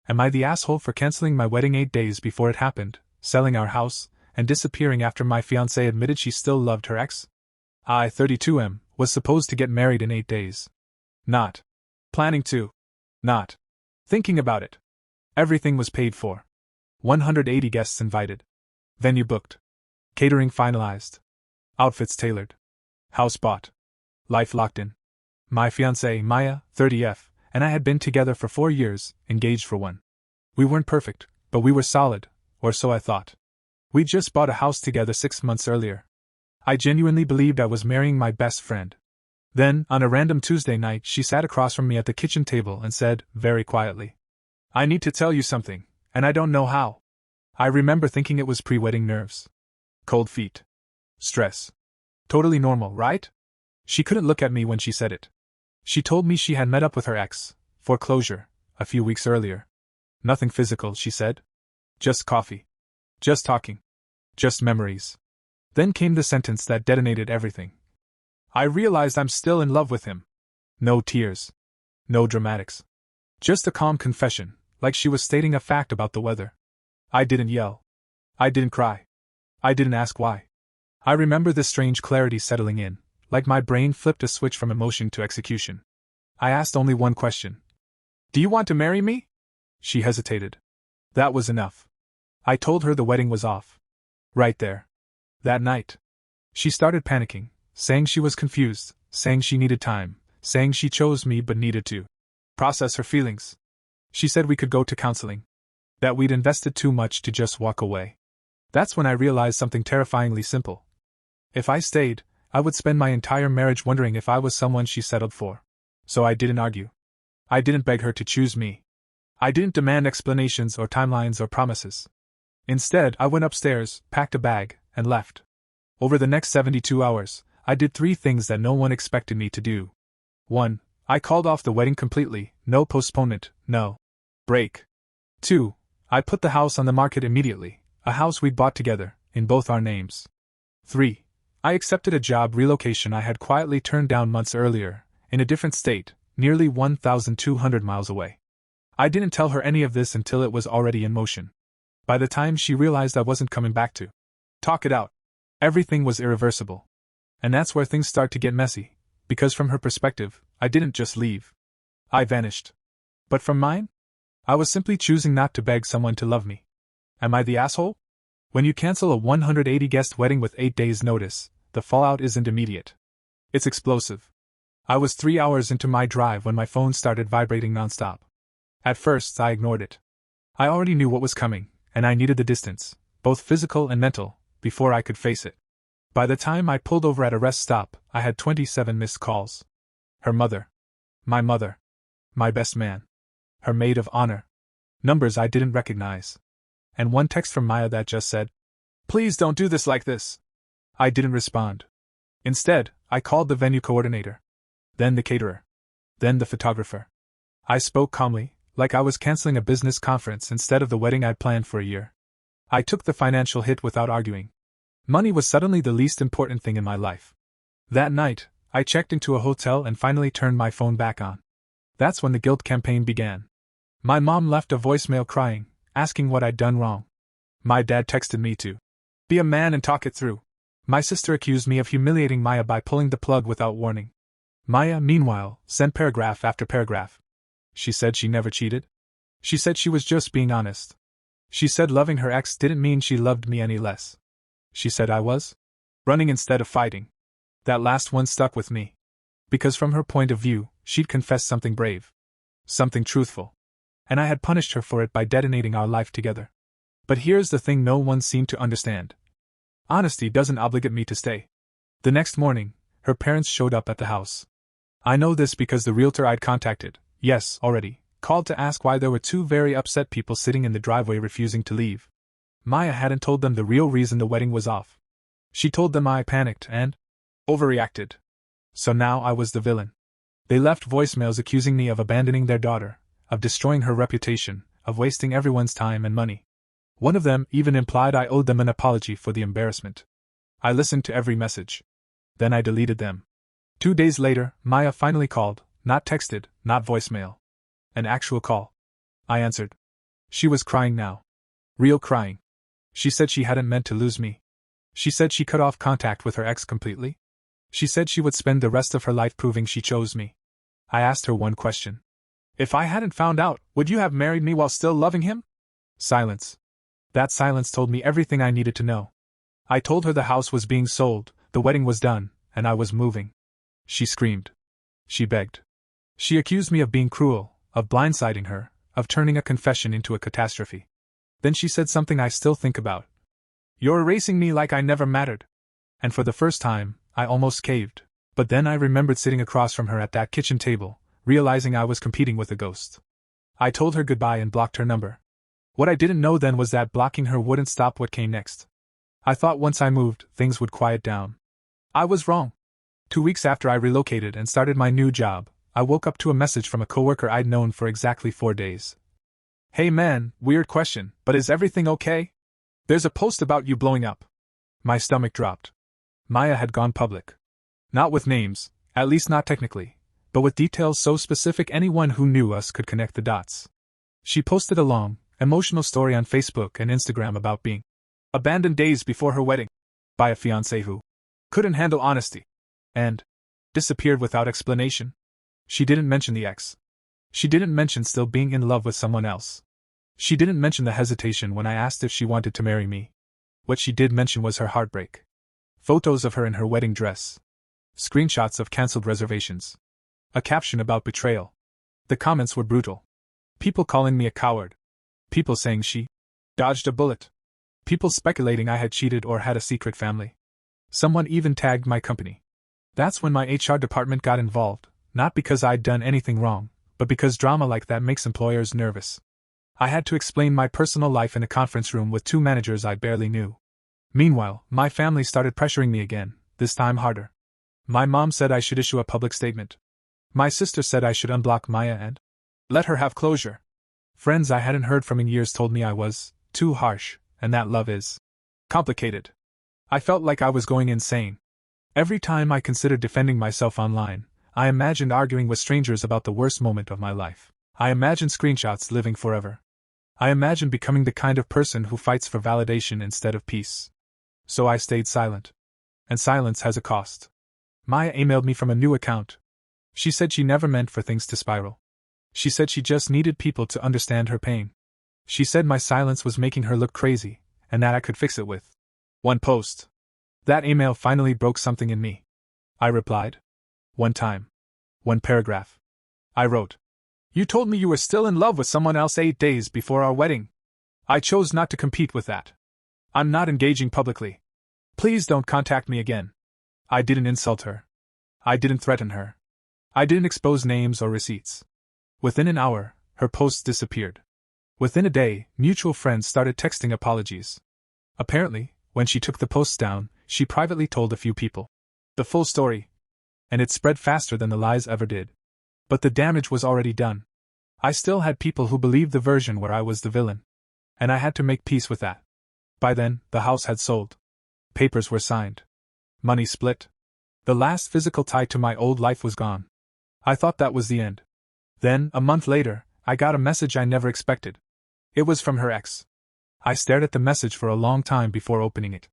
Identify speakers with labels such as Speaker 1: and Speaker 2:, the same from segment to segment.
Speaker 1: Am I the asshole for canceling my wedding 8 days before it happened, selling our house, and disappearing after my fiancée admitted she still loved her ex? I, 32M, was supposed to get married in 8 days. Not planning to. Not thinking about it. Everything was paid for. 180 guests invited. Venue booked. Catering finalized. Outfits tailored. House bought. Life locked in. My fiancée, Maya, 30F, and I had been together for 4 years, engaged for 1. We weren't perfect, but we were solid, or so I thought. We'd just bought a house together 6 months earlier. I genuinely believed I was marrying my best friend. Then, on a random Tuesday night, she sat across from me at the kitchen table and said, very quietly, "I need to tell you something, and I don't know how." I remember thinking it was pre-wedding nerves. Cold feet. Stress. Totally normal, right? She couldn't look at me when she said it. She told me she had met up with her ex, for closure, a few weeks earlier. Nothing physical, she said. Just coffee. Just talking. Just memories. Then came the sentence that detonated everything. I realized I'm still in love with him. No tears. No dramatics. Just a calm confession, like she was stating a fact about the weather. I didn't yell. I didn't cry. I didn't ask why. I remember this strange clarity settling in, like my brain flipped a switch from emotion to execution. I asked only one question. "Do you want to marry me?" She hesitated. That was enough. I told her the wedding was off. Right there. That night. She started panicking, saying she was confused, saying she needed time, saying she chose me but needed to process her feelings. She said we could go to counseling. That we'd invested too much to just walk away. That's when I realized something terrifyingly simple. If I stayed, I would spend my entire marriage wondering if I was someone she settled for. So I didn't argue. I didn't beg her to choose me. I didn't demand explanations or timelines or promises. Instead, I went upstairs, packed a bag, and left. Over the next 72 hours, I did 3 things that no one expected me to do. 1. I called off the wedding completely, no postponement, no break. 2. I put the house on the market immediately, a house we'd bought together, in both our names. 3. I accepted a job relocation I had quietly turned down months earlier, in a different state, nearly 1,200 miles away. I didn't tell her any of this until it was already in motion. By the time she realized I wasn't coming back to talk it out, everything was irreversible. And that's where things start to get messy, because from her perspective, I didn't just leave. I vanished. But from mine? I was simply choosing not to beg someone to love me. Am I the asshole? When you cancel a 180-guest wedding with 8 days' notice, the fallout isn't immediate. It's explosive. I was 3 hours into my drive when my phone started vibrating nonstop. At first, I ignored it. I already knew what was coming, and I needed the distance, both physical and mental, before I could face it. By the time I pulled over at a rest stop, I had 27 missed calls. Her mother. My best man. Her maid of honor. Numbers I didn't recognize. And one text from Maya that just said, "Please don't do this like this." I didn't respond. Instead, I called the venue coordinator. Then the caterer. Then the photographer. I spoke calmly, like I was canceling a business conference instead of the wedding I'd planned for a year. I took the financial hit without arguing. Money was suddenly the least important thing in my life. That night, I checked into a hotel and finally turned my phone back on. That's when the guilt campaign began. My mom left a voicemail crying, asking what I'd done wrong. My dad texted me to be a man and talk it through. My sister accused me of humiliating Maya by pulling the plug without warning. Maya, meanwhile, sent paragraph after paragraph. She said she never cheated. She said she was just being honest. She said loving her ex didn't mean she loved me any less. She said I was running instead of fighting. That last one stuck with me. Because from her point of view, she'd confessed something brave. Something truthful. And I had punished her for it by detonating our life together. But here's the thing no one seemed to understand. Honesty doesn't obligate me to stay. The next morning, her parents showed up at the house. I know this because the realtor I'd contacted, yes, already, called to ask why there were 2 very upset people sitting in the driveway refusing to leave. Maya hadn't told them the real reason the wedding was off. She told them I panicked and overreacted. So now I was the villain. They left voicemails accusing me of abandoning their daughter, of destroying her reputation, of wasting everyone's time and money. One of them even implied I owed them an apology for the embarrassment. I listened to every message. Then I deleted them. 2 days later, Maya finally called, not texted, not voicemail. An actual call. I answered. She was crying now. Real crying. She said she hadn't meant to lose me. She said she cut off contact with her ex completely. She said she would spend the rest of her life proving she chose me. I asked her one question. If I hadn't found out, would you have married me while still loving him? Silence. That silence told me everything I needed to know. I told her the house was being sold, the wedding was done, and I was moving. She screamed. She begged. She accused me of being cruel, of blindsiding her, of turning a confession into a catastrophe. Then she said something I still think about. You're erasing me like I never mattered. And for the first time, I almost caved. But then I remembered sitting across from her at that kitchen table, realizing I was competing with a ghost. I told her goodbye and blocked her number. What I didn't know then was that blocking her wouldn't stop what came next. I thought once I moved, things would quiet down. I was wrong. 2 weeks after I relocated and started my new job, I woke up to a message from a coworker I'd known for exactly 4 days. Hey man, weird question, but is everything okay? There's a post about you blowing up. My stomach dropped. Maya had gone public. Not with names, at least not technically, but with details so specific anyone who knew us could connect the dots. She posted a long, emotional story on Facebook and Instagram about being abandoned days before her wedding by a fiancé who couldn't handle honesty and disappeared without explanation. She didn't mention the ex. She didn't mention still being in love with someone else. She didn't mention the hesitation when I asked if she wanted to marry me. What she did mention was her heartbreak. Photos of her in her wedding dress. Screenshots of cancelled reservations. A caption about betrayal. The comments were brutal. People calling me a coward. People saying she dodged a bullet. People speculating I had cheated or had a secret family. Someone even tagged my company. That's when my HR department got involved, not because I'd done anything wrong, but because drama like that makes employers nervous. I had to explain my personal life in a conference room with 2 managers I barely knew. Meanwhile, my family started pressuring me again, this time harder. My mom said I should issue a public statement. My sister said I should unblock Maya and let her have closure. Friends I hadn't heard from in years told me I was too harsh, and that love is complicated. I felt like I was going insane. Every time I considered defending myself online, I imagined arguing with strangers about the worst moment of my life. I imagined screenshots living forever. I imagined becoming the kind of person who fights for validation instead of peace. So I stayed silent. And silence has a cost. Maya emailed me from a new account. She said she never meant for things to spiral. She said she just needed people to understand her pain. She said my silence was making her look crazy, and that I could fix it with one post. That email finally broke something in me. I replied. One time. One paragraph. I wrote. You told me you were still in love with someone else 8 days before our wedding. I chose not to compete with that. I'm not engaging publicly. Please don't contact me again. I didn't insult her. I didn't threaten her. I didn't expose names or receipts. Within an hour, her posts disappeared. Within a day, mutual friends started texting apologies. Apparently, when she took the posts down, she privately told a few people the full story. And it spread faster than the lies ever did. But the damage was already done. I still had people who believed the version where I was the villain. And I had to make peace with that. By then, the house had sold. Papers were signed. Money split. The last physical tie to my old life was gone. I thought that was the end. Then, a month later, I got a message I never expected. It was from her ex. I stared at the message for a long time before opening it.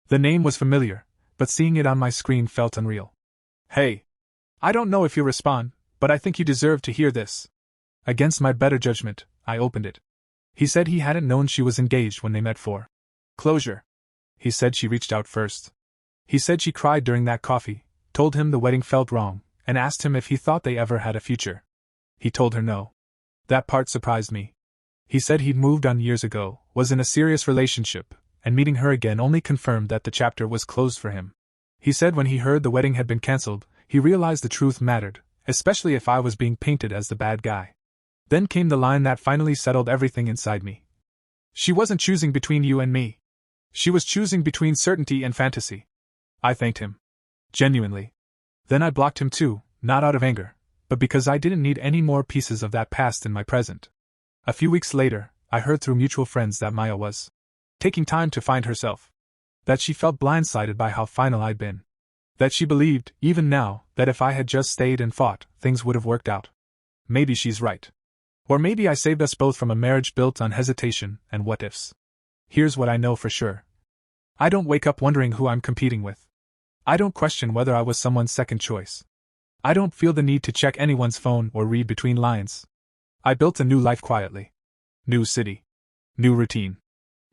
Speaker 1: The name was familiar, but seeing it on my screen felt unreal. Hey. I don't know if you'll respond, but I think you deserve to hear this. Against my better judgment, I opened it. He said he hadn't known she was engaged when they met for closure. He said she reached out first. He said she cried during that coffee, told him the wedding felt wrong, and asked him if he thought they ever had a future. He told her no. That part surprised me. He said he'd moved on years ago, was in a serious relationship, and meeting her again only confirmed that the chapter was closed for him. He said when he heard the wedding had been cancelled, he realized the truth mattered, especially if I was being painted as the bad guy. Then came the line that finally settled everything inside me. She wasn't choosing between you and me. She was choosing between certainty and fantasy. I thanked him. Genuinely. Then I blocked him too, not out of anger, but because I didn't need any more pieces of that past in my present. A few weeks later, I heard through mutual friends that Maya was taking time to find herself. That she felt blindsided by how final I'd been. That she believed, even now, that if I had just stayed and fought, things would have worked out. Maybe she's right. Or maybe I saved us both from a marriage built on hesitation and what ifs. Here's what I know for sure. I don't wake up wondering who I'm competing with. I don't question whether I was someone's second choice. I don't feel the need to check anyone's phone or read between lines. I built a new life quietly. New city. New routine.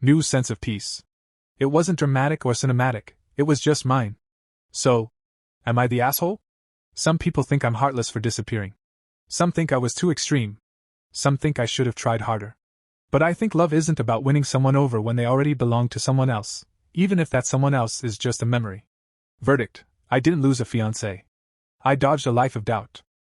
Speaker 1: New sense of peace. It wasn't dramatic or cinematic, it was just mine. So, am I the asshole? Some people think I'm heartless for disappearing. Some think I was too extreme. Some think I should have tried harder. But I think love isn't about winning someone over when they already belong to someone else, even if that someone else is just a memory. Verdict: I didn't lose a fiancé. I dodged a life of doubt.